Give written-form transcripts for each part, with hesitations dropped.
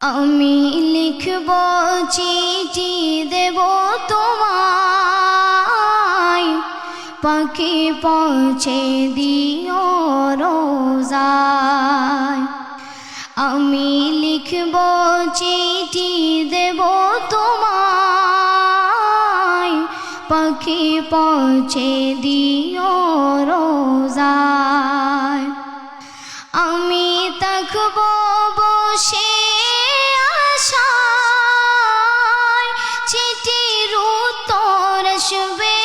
আমি লিখব চিঠি দেব তোমায়, পাখি পৌঁছে দিও রোজায়। আমি লিখব চিঠি দেব তোমায়, পাখি পৌঁছে দিও রোজায়। আমি থাকব বসে আশায়, চিঠির উত্তর আসবে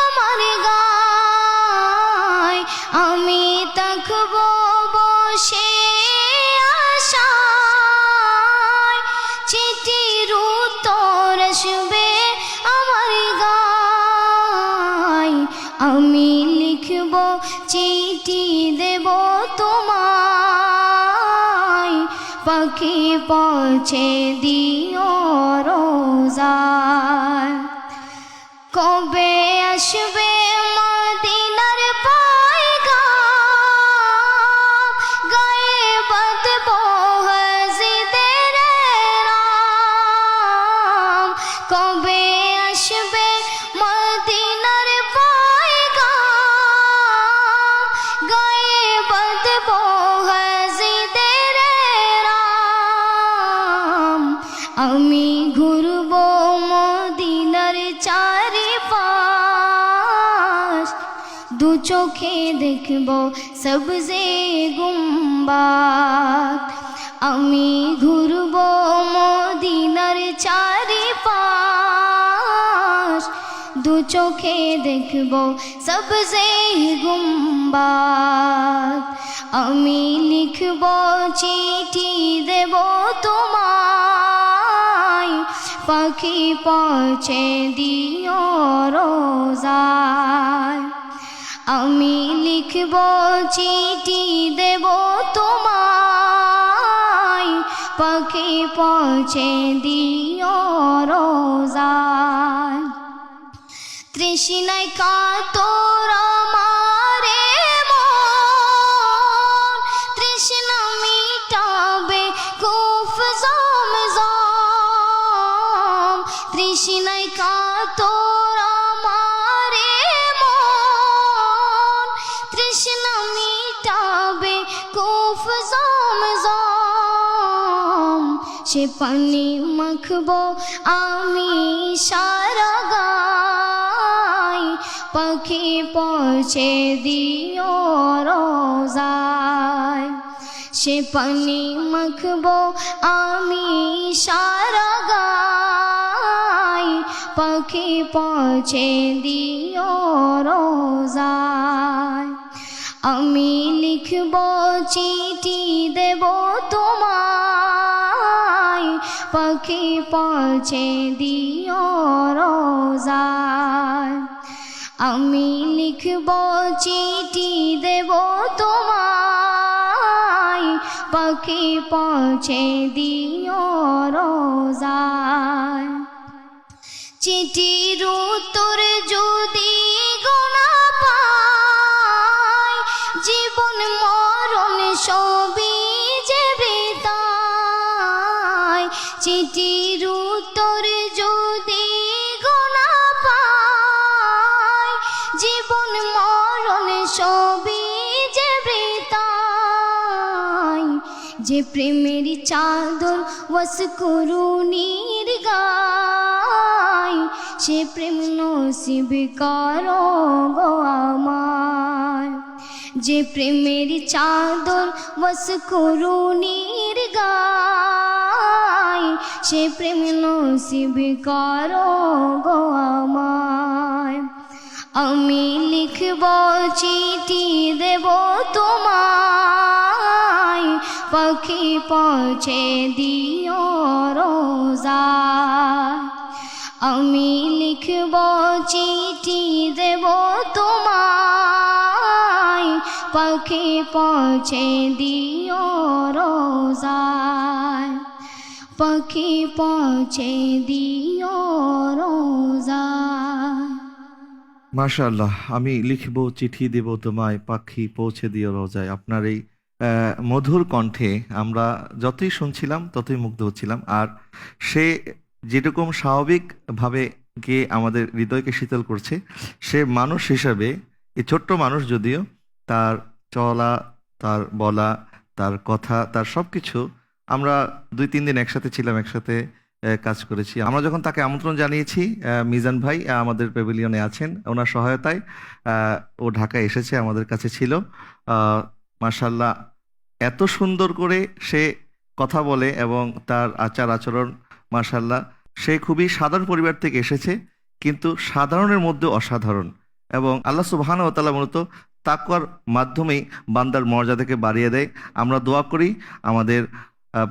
আমার গায়। আমি থাকব বসে আশায়, চিঠির উত্তর আসবে আমার গায়। আমি লিখব চিঠি দেব তোমায়, পাখি পৌঁছে দিও রোজায়। কবে আসবে মদিনার পয়গাম, গায়ে বাঁধব হাজিদের রাম। কবে আসবে মদিনার পয়গাম, গায়ে বাঁধব হাজিদের রাম। আমি ঘুরব মদিনার চারিপাশ, দু চোখে দেখব সবজে গুম্বাদ। আমি ঘুরব মদিনার চারিপাশ, দু চোখে দেখব সবজে গুম্বাদ। আমি লিখব চিঠি দেব তোমায়, পাখি পৌঁছে দিও রোজায়। আমি লিখব চিঠি দেব তোমায়, পাখি পৌঁছে দিও রোজায়। তৃষ্ণায় কাতর আমারে মন, তৃষ্ণা মিটাবে কুফ জমজম। তৃষ্ণায় কাতর আমারে মন, তৃষ্ণা মিটাবে কুফ জমজম। সে পানি মাখব আমি সারা গায়, পাখি পৌঁছে দিও রোজায়। সে পানি মাখব আমি সারা গায়, পাখি পৌঁছে দিও রোজায়। আমি লিখব চিঠি দেব তোমায়, পাখি পৌঁছে দিও রোজায়। আমি লিখব চিঠি দেব তোমায়, পাখি পৌঁছে দিও রোজায়। চিঠির উত্তর যদি গোনা পাই, জীবন মরণ সবই যে বিদায়। চিঠির উত্তর যদি গোনা পাই, জীবন মরণ সবই যে বিদায়। যে প্রেমের চাদর ওয়াসকুরুনির গায়, সে প্রেম নসিব করো গো আমায়। যে প্রেমের চাদর ওয়াসকুরুনির গায়, সে প্রেম নসিব করো গো আমায়। আমি লিখব চিঠি দেব তোমায়, পাখি পৌঁছে দিও রোজায়। আমি লিখব চিঠি দেব তোমায়, পাখি পৌঁছে দিও রোজায়। পাখি পৌঁছে দিও রোজায়। মাশাআল্লাহ। আমি লিখব চিঠি দেব তোমায়, পাখি পৌঁছে দিও রোজায়। আপনার এই মধুর কণ্ঠে আমরা যতই শুনছিলাম ততই মুগ্ধ হচ্ছিলাম। আর সে যেরকম স্বাভাবিকভাবে গিয়ে আমাদের হৃদয়কে শীতল করছে, সে মানুষ হিসাবে, এই ছোট্ট মানুষ যদিও, তার চলা, তার বলা, তার কথা, তার সব কিছু, আমরা 2-3 দিন একসাথে ছিলাম, একসাথে কাজ করেছি। আমরা যখন তাকে আমন্ত্রণ জানিয়েছি, মিজান ভাই আমাদের প্যাভিলিয়নে আছেন, ওনার সহায়তায় ও ঢাকায় এসেছে, আমাদের কাছে ছিল। মাশাল্লাহ, এত সুন্দর করে সে কথা বলে এবং তার আচার আচরণ, মাশাল্লাহ, সে খুবই সাধারণ পরিবার থেকে এসেছে, কিন্তু সাধারণের মধ্যে অসাধারণ। এবং আল্লাহ সুবহানাহু ওয়া তাআলা মূলত তাকওয়ার মাধ্যমেই বান্দার মর্যাদাকে বাড়িয়ে দেয়। আমরা দোয়া করি আমাদের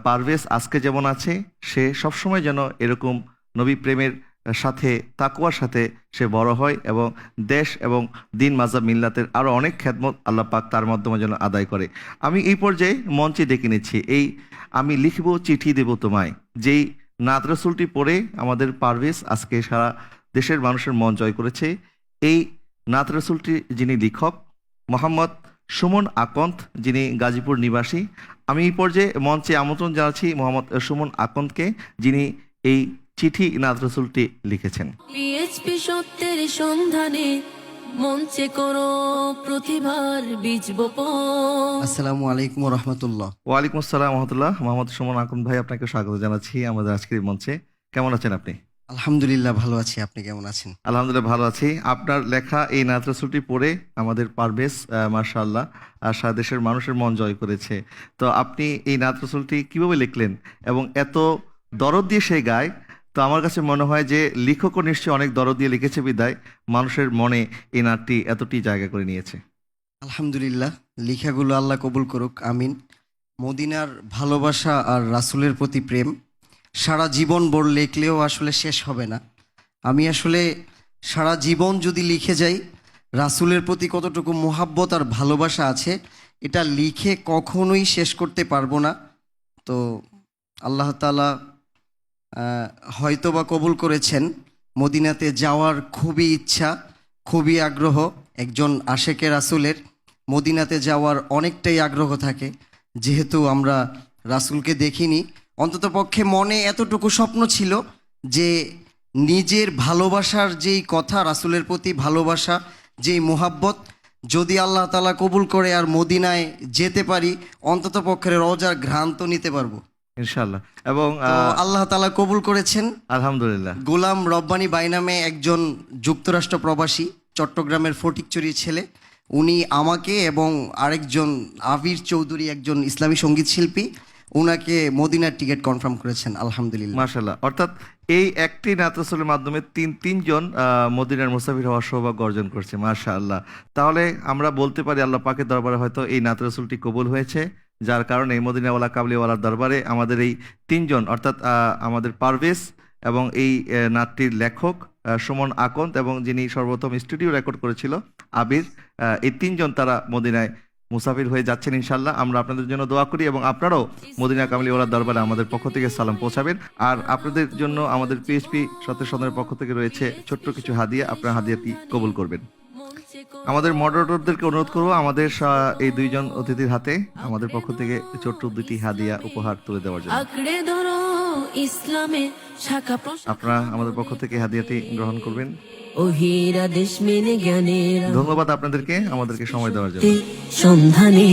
পারভেজ আজকে যেমন আছে, সে সবসময় যেন এরকম নবী প্রেমের সাথে, তাকওয়ার সাথে সে বড় হয় এবং দেশ এবং দিন মাযহাব মিল্লাতের আরও অনেক খেদমত আল্লাহ পাক তার মাধ্যমে যেন আদায় করে। আমি এই পর্যায়ে মঞ্চে ডেকে নিচ্ছি এই আমি লিখব চিঠি দেব তোমায়, যেই নাত রসুলটি পড়ে আমাদের পারভেজ আজকে সারা দেশের মানুষের মন জয় করেছে। এই নাত রসুলটি যিনি লেখক মোহাম্মদ সুমন আকন্দ, যিনি গাজীপুর নিবাসী। আমি এই পর্যায়ে মঞ্চে আমন্ত্রণ জানাচ্ছি মোহাম্মদ সুমন আকন্দকে, যিনি এই চিঠি নাত রসুলটি লিখেছেন। পিএইচপি সত্যের সন্ধানে মঞ্চে করো প্রতিভার বীজ বপন। আসসালামু আলাইকুম ওয়া রাহমাতুল্লাহ। ওয়ালাইকুম আসসালাম রহমতুল্লাহ। মোহাম্মদ সুমন আকন্দ ভাই, আপনাকে স্বাগত জানাচ্ছি আমাদের আজকের এই মঞ্চে। কেমন আছেন আপনি? আলহামদুলিল্লাহ ভালো আছি, আপনি কেমন আছেন? আলহামদুলিল্লাহ ভালো আছি। আপনার লেখা এই নাত রসুলটি পড়ে আমাদের পারভেজ মাশাআল্লাহ আর সারা দেশের মানুষের মন জয় করেছে। তো আপনি এই নাত রসুলটি কিভাবে লিখলেন এবং এত দরদ দিয়ে সে গায়, তো আমার কাছে মনে হয় যে লেখকও নিশ্চয়ই অনেক দরদ দিয়ে লিখেছে বিদায় মানুষের মনে এই নাটটি এতটি জায়গা করে নিয়েছে। আলহামদুলিল্লাহ, লেখাগুলো আল্লাহ কবুল করুক, আমিন। মদিনার ভালোবাসা আর রাসূলের প্রতি প্রেম সারা জীবন ভর লিখলেও আসলে শেষ হবে না। আমি আসলে সারা জীবন যদি লিখে যাই রাসূলের প্রতি কতটুকু মোহাব্বত আর ভালোবাসা আছে, এটা লিখে কখনোই শেষ করতে পারবো না। তো আল্লাহ তাআলা হয়তোবা কবুল করেছেন। মদিনাতে যাওয়ার খুবই ইচ্ছা, খুবই আগ্রহ। একজন আশেকে রাসূলের মদিনাতে যাওয়ার অনেকটাই আগ্রহ থাকে, যেহেতু আমরা রাসূলকে দেখিনি। অন্ততপক্ষে মনে এতটুকু স্বপ্ন ছিল যে নিজের ভালোবাসার যেই কথা, রাসূলের প্রতি ভালোবাসা, যেই মোহাব্বত, যদি আল্লাহ তাআলা কবুল করে আর মদিনায় যেতে পারি, অন্ততপক্ষে রওজার ঘ্রাণ তো নিতে পারবো ইনশাআল্লাহ। এবং তো আল্লাহ তাআলা কবুল করেছেন। আলহামদুলিল্লাহ। গোলাম রব্বানী বাই নামে একজন যুক্তরাষ্ট্র প্রবাসী, চট্টগ্রামের ফটিকছড়ির ছেলে, উনি আমাকে এবং আরেকজন আবির চৌধুরী, একজন ইসলামী সঙ্গীত শিল্পী, উনাকে মদিনার টিকিট কনফার্ম করেছেন। আলহামদুলিল্লাহ, মাশাআল্লাহ। অর্থাৎ এই একটি নাত রসুলের মাধ্যমে তিনজন মদিনার মুসাফির হওয়ার সৌভাগ্য অর্জন করছে। মাশাআল্লাহ। তাহলে আমরা বলতে পারি আল্লাহ পাকের দরবারে হয়তো এই নাত রসুলটি কবুল হয়েছে, যার কারণে মদিনাওয়ালা কাবলিওয়ালার দরবারে আমাদের এই তিনজন, অর্থাৎ আমাদের পারভেজ এবং এই নাতটির লেখক সুমন আকন্দ এবং যিনি সর্বপ্রথম স্টুডিও রেকর্ড করেছিল আবির, এই তিনজন তারা মদিনায় মুসাফির হয়ে যাচ্ছেন ইনশাল্লাহ। আমরা আপনাদের জন্য দোয়া করি এবং আপনারাও মদিনা কামলিওয়ালার দরবারে আমাদের পক্ষ থেকে সালাম পৌঁছাবেন। আর আপনাদের জন্য আমাদের পিএইচপি সত্যের সন্ধানের পক্ষ থেকে রয়েছে ছোট্ট কিছু হাদিয়া, আপনার হাদিয়াটি কবুল করবেন। আমাদের মডারেটরদেরকে অনুরোধ করবো আমাদের এই দুইজন অতিথির হাতে আমাদের পক্ষ থেকে ছোট্ট 2টি হাদিয়া উপহার তুলে দেওয়ার জন্য। আঁকড়ে ধরো ইসলামের শাখা আপনারা আমাদের পক্ষ থেকে হাদিয়াটি গ্রহণ করবেন। ও হীরা দেশ মেনে জ্ঞানের ধন্যবাদ আপনাদেরকে আমাদেরকে সময় দেওয়ার জন্য। সন্ধানে